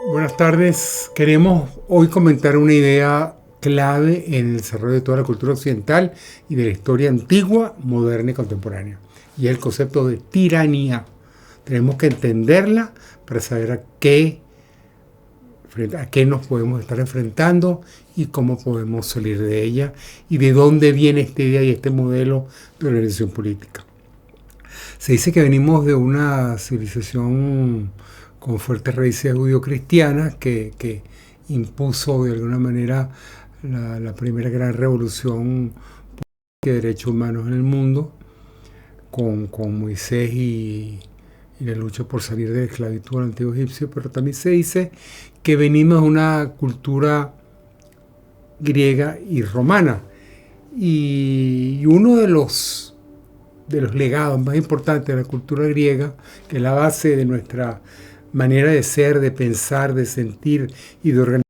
Buenas tardes. Queremos hoy comentar una idea clave en el desarrollo de toda la cultura occidental y de la historia antigua, moderna y contemporánea. Y es el concepto de tiranía. Tenemos que entenderla para saber a qué nos podemos estar enfrentando y cómo podemos salir de ella y de dónde viene esta idea y este modelo de organización política. Se dice que venimos de una civilización con fuertes raíces judio-cristianas que impuso de alguna manera la primera gran revolución de derechos humanos en el mundo, con Moisés y la lucha por salir de la esclavitud del antiguo egipcio, pero también se dice que venimos de una cultura griega y romana. Y uno de los legados más importantes de la cultura griega, que es la base de nuestra manera de ser, de pensar, de sentir y de organizar,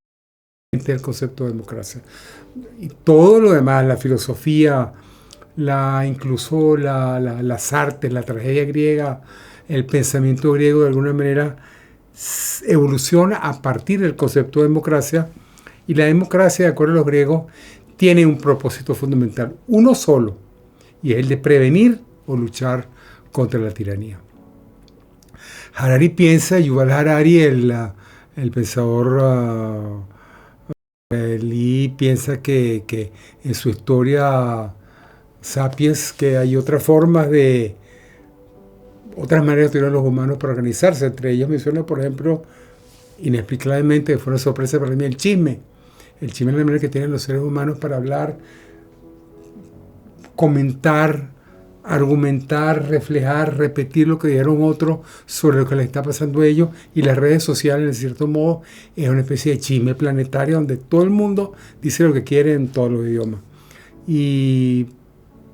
el concepto de democracia. Y todo lo demás, la filosofía, incluso las artes, la tragedia griega, el pensamiento griego de alguna manera evoluciona a partir del concepto de democracia. Y la democracia, de acuerdo a los griegos, tiene un propósito fundamental, uno solo, y es el de prevenir o luchar contra la tiranía. Yuval Harari, el pensador israelí, piensa que en su historia Sapiens, que hay otras maneras de tener los humanos para organizarse. Entre ellos menciona, por ejemplo, inexplicablemente, que fue una sorpresa para mí, el chisme. El chisme es la manera que tienen los seres humanos para hablar, comentar, argumentar, reflejar, repetir lo que dijeron otros sobre lo que les está pasando a ellos. Y las redes sociales, en cierto modo, es una especie de chisme planetario donde todo el mundo dice lo que quiere en todos los idiomas.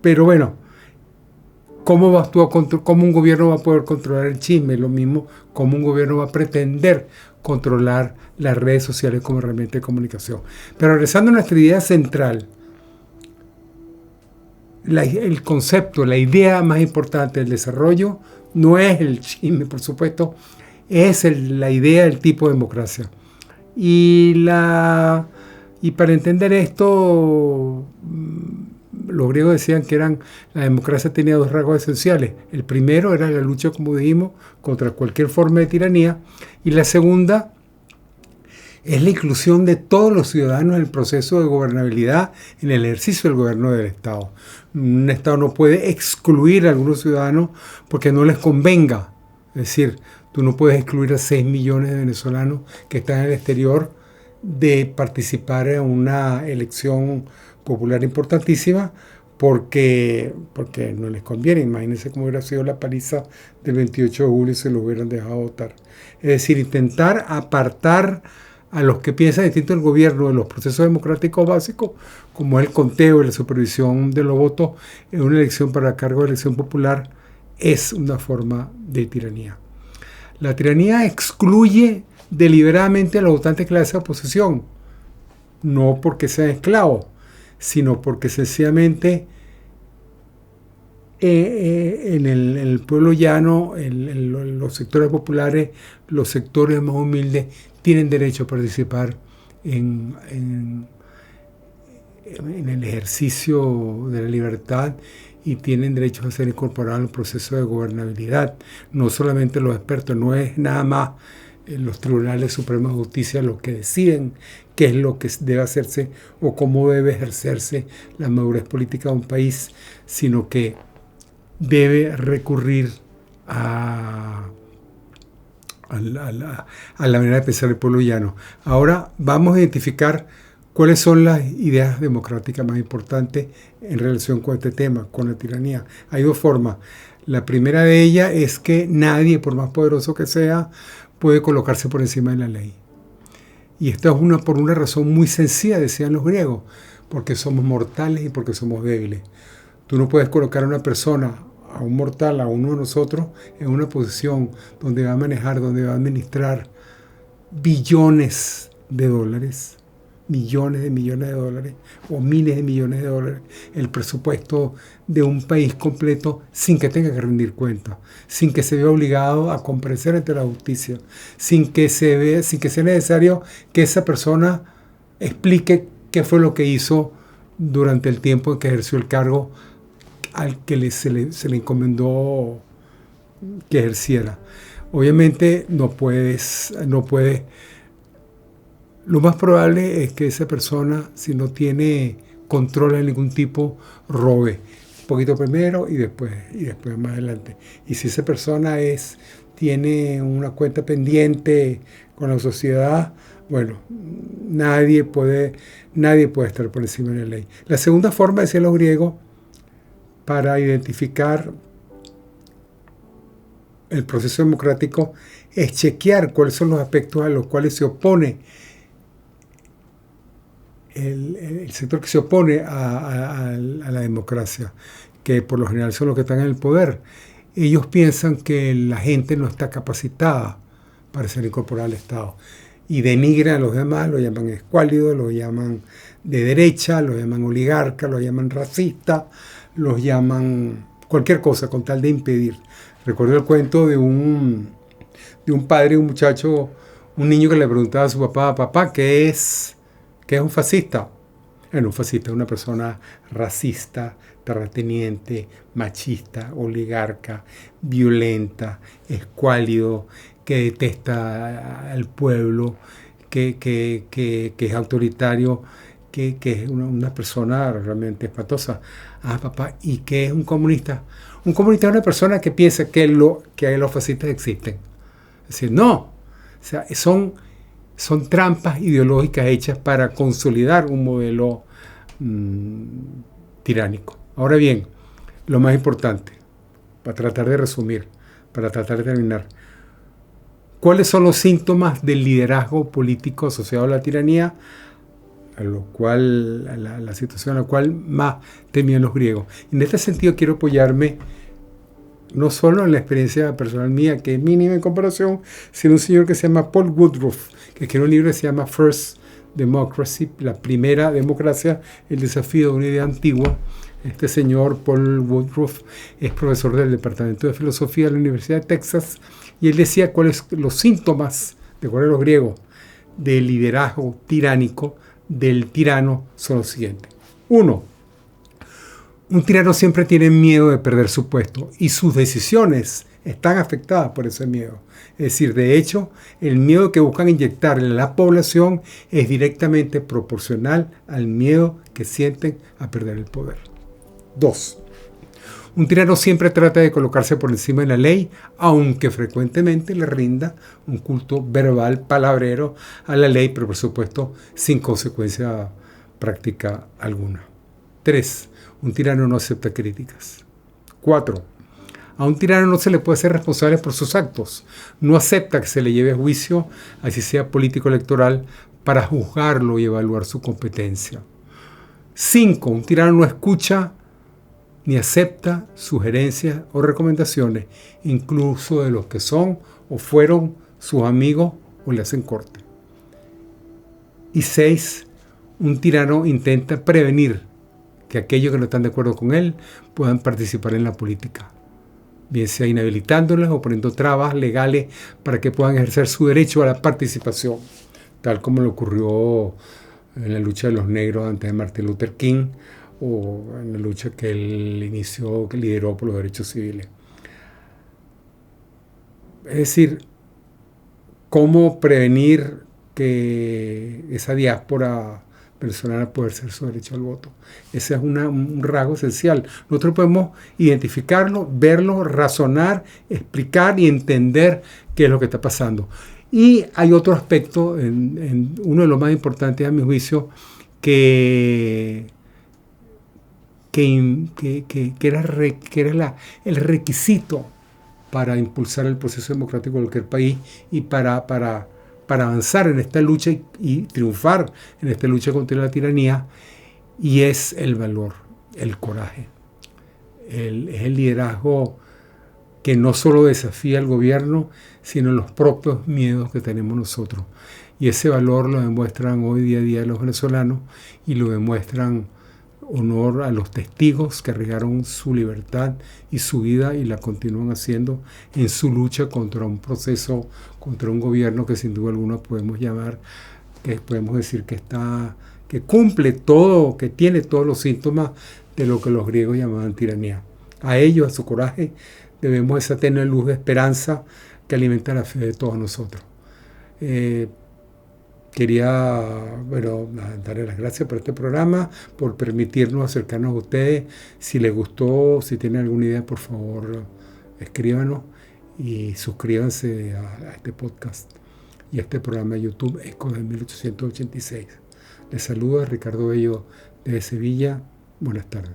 Pero bueno, ¿cómo un gobierno va a poder controlar el chisme? Lo mismo, ¿cómo un gobierno va a pretender controlar las redes sociales como herramienta de comunicación? Pero regresando a nuestra idea central, el concepto, la idea más importante del desarrollo no es el chisme, por supuesto, es la idea del tipo de democracia. Y para entender esto, los griegos decían que la democracia tenía dos rasgos esenciales. El primero era la lucha, como dijimos, contra cualquier forma de tiranía, y la segunda es la inclusión de todos los ciudadanos en el proceso de gobernabilidad, en el ejercicio del gobierno del Estado. Un Estado no puede excluir a algunos ciudadanos porque no les convenga. Es decir, tú no puedes excluir a 6 millones de venezolanos que están en el exterior de participar en una elección popular importantísima porque no les conviene. Imagínense cómo hubiera sido la paliza del 28 de julio si lo hubieran dejado votar. Es decir, intentar apartar a los que piensan distinto del gobierno de los procesos democráticos básicos, como el conteo y la supervisión de los votos en una elección para cargo de elección popular, es una forma de tiranía. La tiranía excluye deliberadamente a los votantes de clase de oposición, no porque sean esclavos, sino porque sencillamente en el pueblo llano, en los sectores populares, los sectores más humildes, tienen derecho a participar en el ejercicio de la libertad y tienen derecho a ser incorporados al proceso de gobernabilidad. No solamente los expertos, no es nada más los tribunales supremos de justicia los que deciden qué es lo que debe hacerse o cómo debe ejercerse la madurez política de un país, sino que debe recurrir a la manera de pensar del pueblo llano. Ahora vamos a identificar cuáles son las ideas democráticas más importantes en relación con este tema, con la tiranía. Hay dos formas. La primera de ellas es que nadie, por más poderoso que sea, puede colocarse por encima de la ley. Y esto es por una razón muy sencilla, decían los griegos, porque somos mortales y porque somos débiles. Tú no puedes colocar a una persona, a un mortal, a uno de nosotros, en una posición donde va a manejar, donde va a administrar billones de dólares, millones de millones de dólares o miles de millones de dólares, el presupuesto de un país completo sin que tenga que rendir cuentas, sin que se vea obligado a comparecer ante la justicia, sin que sea necesario que esa persona explique qué fue lo que hizo durante el tiempo en que ejerció el cargo al que se le encomendó que ejerciera. Obviamente no puedes. Lo más probable es que esa persona, si no tiene control de ningún tipo, robe un poquito primero y después más adelante. Y si esa persona tiene una cuenta pendiente con la sociedad, bueno, nadie puede estar por encima de la ley. La segunda forma, decían los griegos, para identificar el proceso democrático es chequear cuáles son los aspectos a los cuales se opone el sector que se opone a la democracia, que por lo general son los que están en el poder. Ellos piensan que la gente no está capacitada para ser incorporada al Estado y denigran a los demás, lo llaman escuálido, lo llaman de derecha, lo llaman oligarca, lo llaman racista, los llaman cualquier cosa con tal de impedir. Recuerdo el cuento de un padre, un muchacho, un niño que le preguntaba a su papá, ¿qué es un fascista? Bueno, un fascista es una persona racista, terrateniente, machista, oligarca, violenta, escuálido, que detesta al pueblo, que es autoritario, que es una persona realmente espantosa. Ah, papá, ¿y qué es un comunista? Un comunista es una persona que piensa que los fascistas existen. Es decir, no. O sea, son trampas ideológicas hechas para consolidar un modelo tiránico. Ahora bien, lo más importante, para tratar de resumir, para tratar de terminar, ¿cuáles son los síntomas del liderazgo político asociado a la tiranía? A lo cual, la situación a la cual más temían los griegos. En este sentido quiero apoyarme no solo en la experiencia personal mía, que es mínima en comparación, sino un señor que se llama Paul Woodruff, que escribió un libro que se llama First Democracy, la primera democracia, el desafío de una idea antigua. Este señor, Paul Woodruff, es profesor del Departamento de Filosofía de la Universidad de Texas, y él decía cuáles los síntomas, de acuerdo a los griegos, del liderazgo tiránico, del tirano, son los siguientes. 1. Un tirano siempre tiene miedo de perder su puesto y sus decisiones están afectadas por ese miedo. Es decir, de hecho, el miedo que buscan inyectar en la población es directamente proporcional al miedo que sienten a perder el poder. 2. Un tirano siempre trata de colocarse por encima de la ley, aunque frecuentemente le rinda un culto verbal, palabrero a la ley, pero por supuesto sin consecuencia práctica alguna. 3. Un tirano no acepta críticas. 4. A un tirano no se le puede ser responsable por sus actos. No acepta que se le lleve a juicio, así sea político-electoral, para juzgarlo y evaluar su competencia. 5. Un tirano no escucha ni acepta sugerencias o recomendaciones, incluso de los que son o fueron sus amigos o le hacen corte. Y 6. Un tirano intenta prevenir que aquellos que no están de acuerdo con él puedan participar en la política, bien sea inhabilitándoles o poniendo trabas legales para que puedan ejercer su derecho a la participación, tal como le ocurrió en la lucha de los negros antes de Martin Luther King, o en la lucha que él inició, que lideró por los derechos civiles. Es decir, cómo prevenir que esa diáspora venezolana pueda ejercer su derecho al voto. Ese es un rasgo esencial. Nosotros podemos identificarlo, verlo, razonar, explicar y entender qué es lo que está pasando. Y hay otro aspecto, uno de los más importantes a mi juicio, que era el requisito para impulsar el proceso democrático de cualquier país y para avanzar en esta lucha y triunfar en esta lucha contra la tiranía, y es el valor, el coraje. Es el liderazgo que no solo desafía al gobierno, sino los propios miedos que tenemos nosotros. Y ese valor lo demuestran hoy día a día los venezolanos y lo demuestran honor a los testigos que arriesgaron su libertad y su vida y la continúan haciendo en su lucha contra un proceso, contra un gobierno que sin duda alguna podemos llamar, que podemos decir que cumple todo, que tiene todos los síntomas de lo que los griegos llamaban tiranía. A ellos, a su coraje, debemos esa tenue luz de esperanza que alimenta la fe de todos nosotros. Quería darle las gracias por este programa, por permitirnos acercarnos a ustedes. Si les gustó, si tienen alguna idea, por favor, escríbanos y suscríbanse a este podcast y a este programa de YouTube Ecos de 1886. Les saluda Ricardo Bello desde Sevilla. Buenas tardes.